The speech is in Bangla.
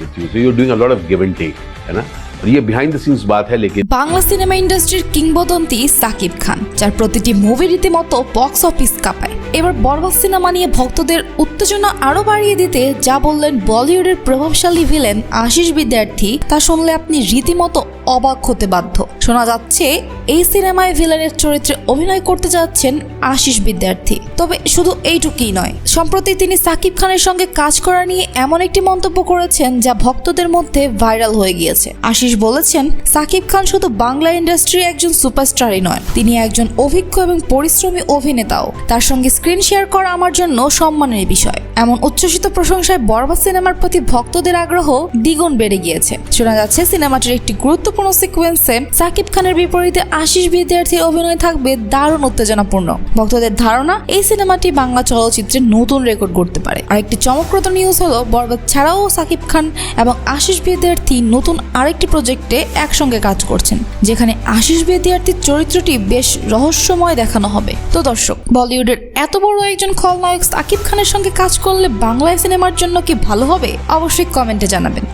with you. So you're doing a lot of give and take, है ना? और ये behind the scenes बात है लेकिन বাংলা সিনেমা ইন্ডাস্ট্রির কিংবদন্তি সাকিব খান, যার প্রতিটি মুভি রীতিমতো বক্স অফিস কাঁপায়। এবার বরবাদ সিনেমা নিয়ে ভক্তদের উত্তেজনা আরো বাড়িয়ে দিতে যা বললেন বলিউডের প্রভাবশালী ভিলেন আশিস বিদ্যার্থী, তা শুনলে আপনি রীতিমতো অবাক হতে বাধ্য। শোনা যাচ্ছে এই সিনেমায় ভিলেনের চরিত্রে অভিনয় করতে যাচ্ছেন আশিস বিদ্যার্থী। তবে শুধু এইটুকুই নয়, সম্প্রতি তিনি সাকিব খানের সঙ্গে কাজ করা নিয়ে এমন একটি মন্তব্য করেছেন যা ভক্তদের মধ্যে ভাইরাল হয়ে গিয়েছে। আশিস বলেছেন, সাকিব খান শুধু বাংলা ইন্ডাস্ট্রির একজন সুপারস্টারই নয়, তিনি একজন অভিজ্ঞ এবং পরিশ্রমী অভিনেতাও। তার সঙ্গে স্ক্রিন শেয়ার করা আমার জন্য সম্মানের বিষয়। এমন উচ্ছ্বসিত প্রশংসায় বরবাদ সিনেমার প্রতি ভক্তদের আগ্রহ দ্বিগুণ বেড়ে গিয়েছে। শোনা যাচ্ছে সিনেমাটির একটি গুরুত্বপূর্ণ সিকোয়েন্সে সাকিব খানের বিপরীতে আশিস বিদ্যার্থীর অভিনয় থাকবে দারুণ উত্তেজনাপূর্ণ। ভক্তদের ধারণা এই সিনেমাটি বাংলা চলচ্চিত্রে নতুন রেকর্ড করতে পারে। আর একটি চমকপ্রদ নিউজ হলো, বরবাদ ছাড়াও সাকিব খান এবং আশিস বিদ্যার্থী নতুন আরেকটি প্রজেক্টে একসঙ্গে কাজ করছেন, যেখানে আশিস বিদ্যার্থীর চরিত্রটি বেশ রহস্যময় দেখানো হবে। তো দর্শক, বলিউডের এত বড় একজন খলনায়ক সাকিব খানের সঙ্গে কাজ করলে বাংলায় সিনেমার জন্য কি ভালো হবে? অবশ্যই কমেন্টে জানাবেন।